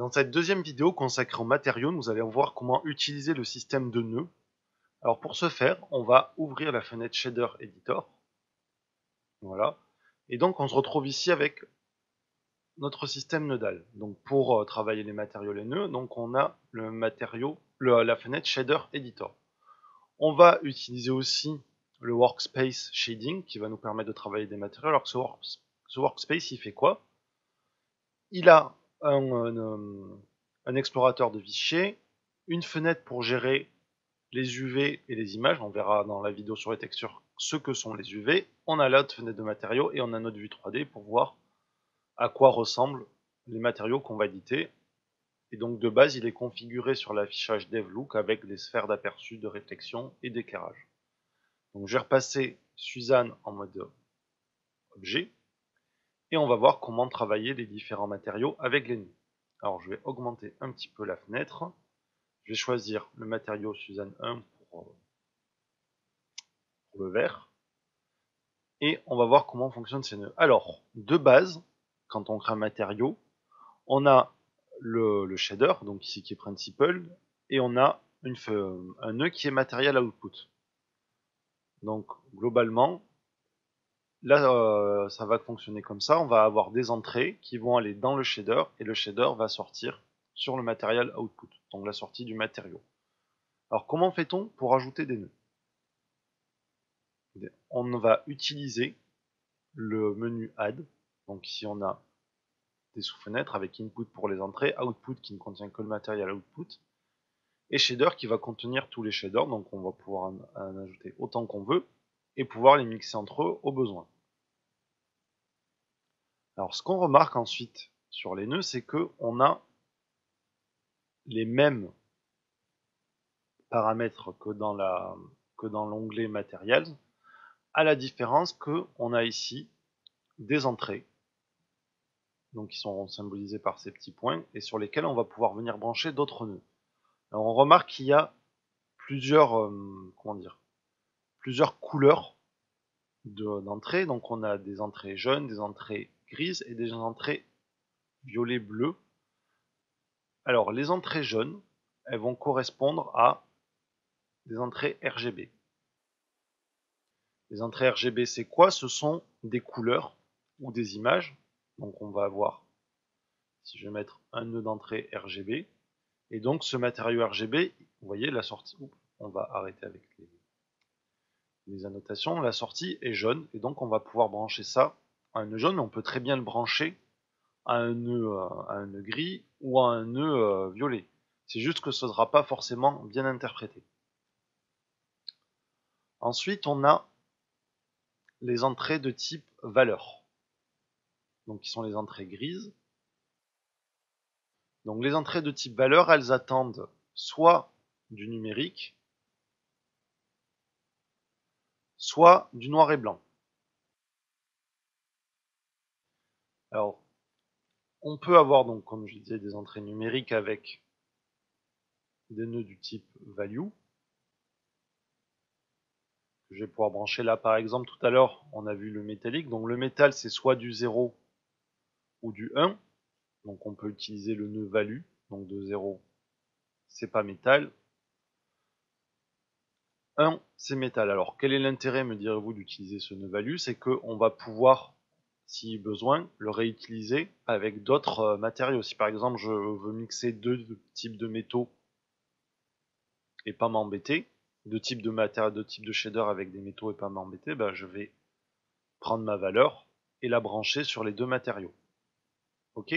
Dans cette deuxième vidéo consacrée aux matériaux, nous allons voir comment utiliser le système de nœuds. Alors pour ce faire, on va ouvrir la fenêtre Shader Editor. Voilà. Et donc on se retrouve ici avec notre système nodal. Donc pour travailler les matériaux, les nœuds, donc on a le matériau, la fenêtre Shader Editor. On va utiliser aussi le Workspace Shading qui va nous permettre de travailler des matériaux. Alors que ce Workspace, il fait quoi? Il a un explorateur de fichiers, une fenêtre pour gérer les UV et les images. On verra dans la vidéo sur les textures ce que sont les UV. On a l'autre fenêtre de matériaux et on a notre vue 3D pour voir à quoi ressemblent les matériaux qu'on va éditer. Et donc de base, il est configuré sur l'affichage DevLook avec des sphères d'aperçu, de réflexion et d'éclairage. Donc je vais repasser Suzanne en mode objet. Et on va voir comment travailler les différents matériaux avec les nœuds. Alors je vais augmenter un petit peu la fenêtre. Je vais choisir le matériau Suzanne 1 pour le vert. Et on va voir comment fonctionnent ces nœuds. Alors, de base, quand on crée un matériau, on a le shader, donc ici qui est principal, et on a un nœud qui est material output. Donc globalement, là, ça va fonctionner comme ça. On va avoir des entrées qui vont aller dans le shader et le shader va sortir sur le material output, donc la sortie du matériau. Alors comment fait-on pour ajouter des nœuds? On va utiliser le menu Add. Donc ici on a des sous-fenêtres avec Input pour les entrées, Output qui ne contient que le material output, et Shader qui va contenir tous les shaders. Donc on va pouvoir en ajouter autant qu'on veut et pouvoir les mixer entre eux au besoin. Alors ce qu'on remarque ensuite sur les nœuds, c'est qu'on a les mêmes paramètres que dans l'onglet Materials, à la différence qu'on a ici des entrées, donc qui sont symbolisées par ces petits points, et sur lesquels on va pouvoir venir brancher d'autres nœuds. Alors on remarque qu'il y a plusieurs, plusieurs couleurs d'entrées, donc on a des entrées jaunes, des entrées grises et des entrées violet-bleu. Alors les entrées jaunes, elles vont correspondre à des entrées RGB. Les entrées RGB, c'est quoi? Ce sont des couleurs ou des images. Donc on va avoir, si je vais mettre un nœud d'entrée RGB, et donc ce matériau RGB, vous voyez la sortie, on va arrêter avec les annotations, la sortie est jaune, et donc on va pouvoir brancher ça à un nœud jaune, mais on peut très bien le brancher à un nœud gris ou à un nœud violet. C'est juste que ce ne sera pas forcément bien interprété. Ensuite, on a les entrées de type valeur, donc qui sont les entrées grises. Donc les entrées de type valeur, elles attendent soit du numérique, soit du noir et blanc. Alors, on peut avoir donc, comme je disais, des entrées numériques avec des nœuds du type value. Je vais pouvoir brancher là, par exemple, tout à l'heure, on a vu le métallique. Donc le métal, c'est soit du 0 ou du 1. Donc on peut utiliser le nœud value. Donc de 0, c'est pas métal. 1, c'est métal. Alors quel est l'intérêt, me direz-vous, d'utiliser ce nœud value? C'est qu'on va pouvoir, si besoin, le réutiliser avec d'autres matériaux. Si par exemple je veux mixer deux types de métaux et pas m'embêter, deux types de matériaux, deux types de shader avec des métaux et pas m'embêter, ben je vais prendre ma valeur et la brancher sur les deux matériaux. Ok?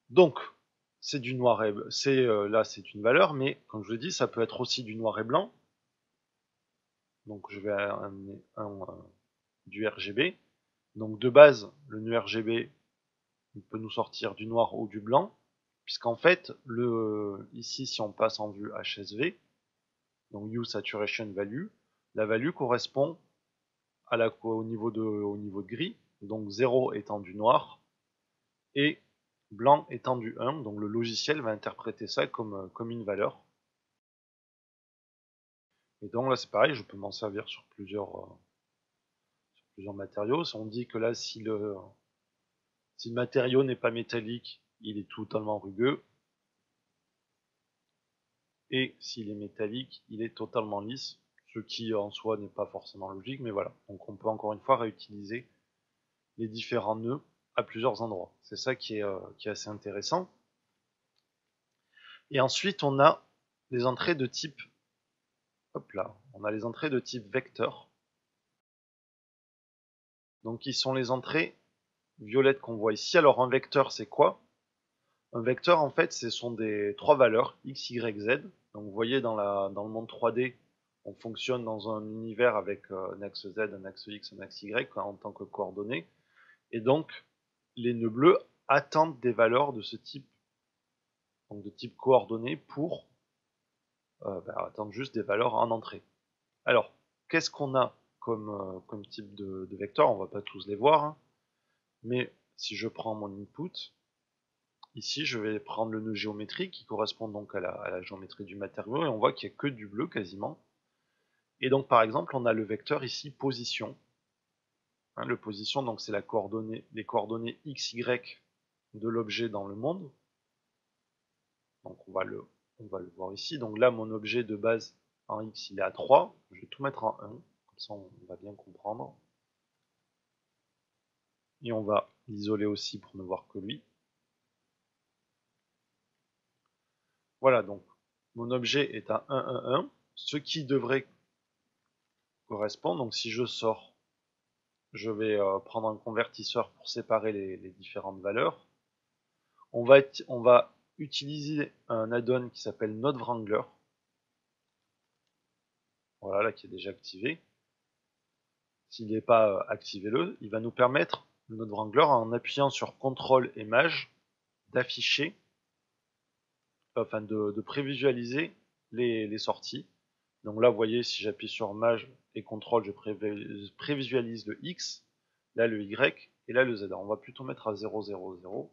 Donc, c'est du noir et là c'est une valeur, mais comme je vous dis, ça peut être aussi du noir et blanc. Donc je vais amener du RGB. Donc de base, le nœud RGB peut nous sortir du noir ou du blanc, puisqu'en fait, ici si on passe en vue HSV, donc Hue Saturation Value, la value correspond au niveau de gris, donc 0 étant du noir, et blanc étant du 1, donc le logiciel va interpréter ça comme une valeur. Et donc là c'est pareil, je peux m'en servir sur plusieurs matériaux. On dit que là si le matériau n'est pas métallique, il est totalement rugueux. Et s'il est métallique, il est totalement lisse, ce qui en soi n'est pas forcément logique, mais voilà. Donc on peut encore une fois réutiliser les différents nœuds à plusieurs endroits. C'est ça qui est assez intéressant. Et ensuite, on a les entrées de type, hop là, on a les entrées de type vecteur. Donc qui sont les entrées violettes qu'on voit ici. Alors un vecteur, c'est quoi? Un vecteur, en fait, ce sont des trois valeurs, x, y, z. Donc vous voyez, dans le monde 3D, on fonctionne dans un univers avec un axe z, un axe x, un axe y en tant que coordonnées. Et donc, les nœuds bleus attendent des valeurs de ce type, donc de type coordonnées, pour attendre juste des valeurs en entrée. Alors, qu'est-ce qu'on a comme type de vecteur? On va pas tous les voir, hein. Mais si je prends mon input, ici je vais prendre le nœud géométrique qui correspond donc à la géométrie du matériau, et on voit qu'il n'y a que du bleu quasiment. Et donc par exemple, on a le vecteur ici position. Hein, le position, donc c'est les coordonnées x, y de l'objet dans le monde. Donc on va le voir ici. Donc là, mon objet de base en x, il est à 3. Je vais tout mettre en 1, comme ça on va bien comprendre. Et on va l'isoler aussi pour ne voir que lui. Voilà, donc mon objet est à 1, 1, 1, ce qui devrait correspondre. Donc si je sors, je vais prendre un convertisseur pour séparer les différentes valeurs. On va utiliser un add-on qui s'appelle Node Wrangler. Voilà, là qui est déjà activé. S'il n'est pas activé, il va nous permettre, le Node Wrangler, en appuyant sur CTRL et Maj, d'afficher, enfin de prévisualiser les sorties. Donc là, vous voyez, si j'appuie sur Maj et CTRL, je prévisualise le X, là le Y, et là le Z. Alors, on va plutôt mettre à 0, 0, 0.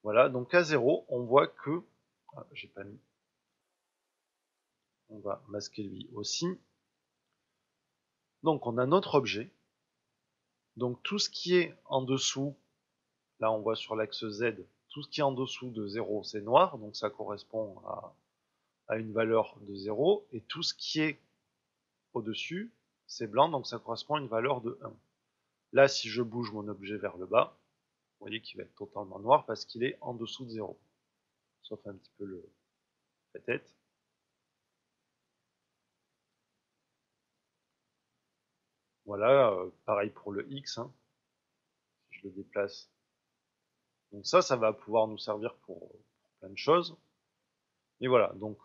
Voilà, donc à 0, on voit que... Ah, j'ai pas mis. On va masquer lui aussi. Donc on a notre objet. Donc tout ce qui est en dessous, là on voit sur l'axe Z, tout ce qui est en dessous de 0, c'est noir, donc ça correspond à une valeur de 0. Et tout ce qui est au-dessus, c'est blanc, donc ça correspond à une valeur de 1. Là, si je bouge mon objet vers le bas, vous voyez qu'il va être totalement noir parce qu'il est en dessous de 0. Sauf un petit peu la tête. Voilà, pareil pour le X, hein. Si je le déplace. Donc ça va pouvoir nous servir pour plein de choses. Et voilà, donc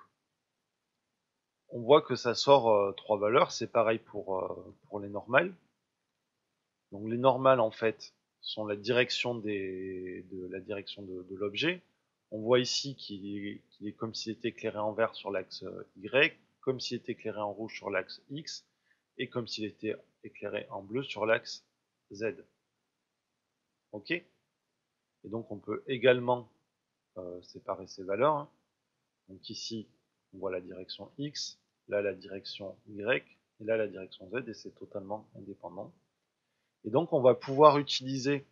on voit que ça sort trois valeurs. C'est pareil pour les normales. Donc les normales, en fait, sont la direction de l'objet. On voit ici qu'il est comme s'il était éclairé en vert sur l'axe Y, comme s'il était éclairé en rouge sur l'axe X, et comme s'il était éclairé en bleu sur l'axe Z. Ok? Et donc on peut également séparer ces valeurs, hein. Donc ici, on voit la direction X, là la direction Y, et là la direction Z, et c'est totalement indépendant. Et donc on va pouvoir utiliser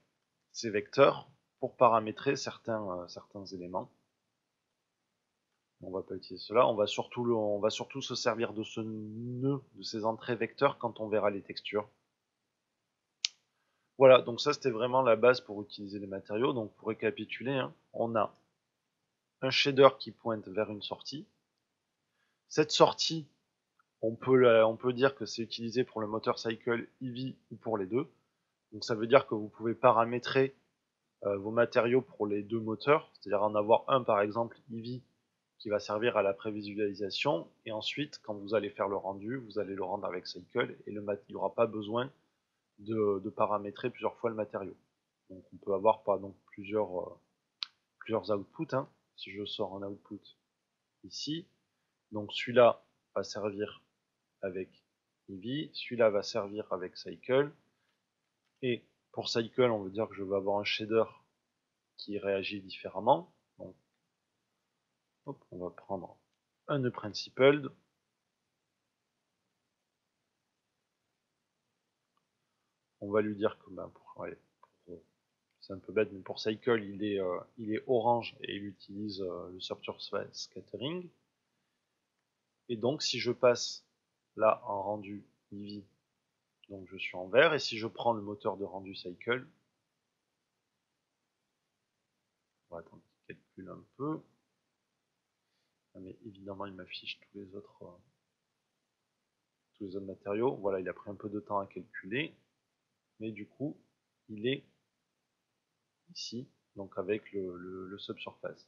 ces vecteurs pour paramétrer certains éléments. On va pas utiliser cela, on va surtout se servir de ce nœud, de ces entrées vecteurs quand on verra les textures. Voilà, donc ça c'était vraiment la base pour utiliser les matériaux. Donc pour récapituler, hein, on a un shader qui pointe vers une sortie. Cette sortie, on peut dire que c'est utilisé pour le moteur cycle Eevee ou pour les deux. Donc ça veut dire que vous pouvez paramétrer vos matériaux pour les deux moteurs, c'est-à-dire en avoir un par exemple Eevee qui va servir à la prévisualisation, et ensuite quand vous allez faire le rendu, vous allez le rendre avec Cycle, et il n'y aura pas besoin de paramétrer plusieurs fois le matériau. Donc on peut avoir par exemple plusieurs outputs, hein. Si je sors un output ici, donc celui-là va servir avec Eevee, celui-là va servir avec Cycle, et pour Cycle on veut dire que je vais avoir un shader qui réagit différemment. Donc, hop, on va prendre un nœud principled. On va lui dire que pour c'est un peu bête, mais pour Cycle, il est orange et il utilise le Surface Scattering. Et donc, si je passe là en rendu Eevee, donc je suis en vert, et si je prends le moteur de rendu Cycle, on va attendre qu'il calcule un peu. Ah, mais évidemment, il m'affiche tous les autres matériaux. Voilà, il a pris un peu de temps à calculer, mais du coup, il est ici, donc avec le subsurface.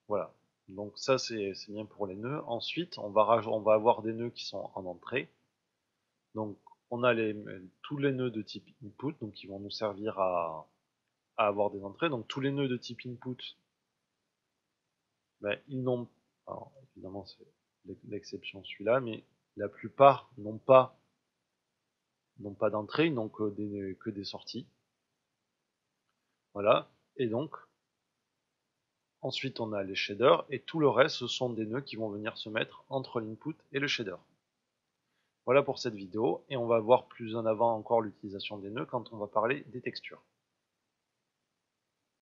Voilà. Donc ça, c'est bien pour les nœuds. Ensuite, on va avoir des nœuds qui sont en entrée. Donc, on a tous les nœuds de type input, donc qui vont nous servir à avoir des entrées. Donc, tous les nœuds de type input, ben, ils n'ont, alors évidemment, c'est l'exception celui-là, mais la plupart n'ont pas d'entrée, ils n'ont que des sorties. Voilà. Et donc, ensuite, on a les shaders, et tout le reste, ce sont des nœuds qui vont venir se mettre entre l'input et le shader. Voilà pour cette vidéo, et on va voir plus en avant encore l'utilisation des nœuds quand on va parler des textures.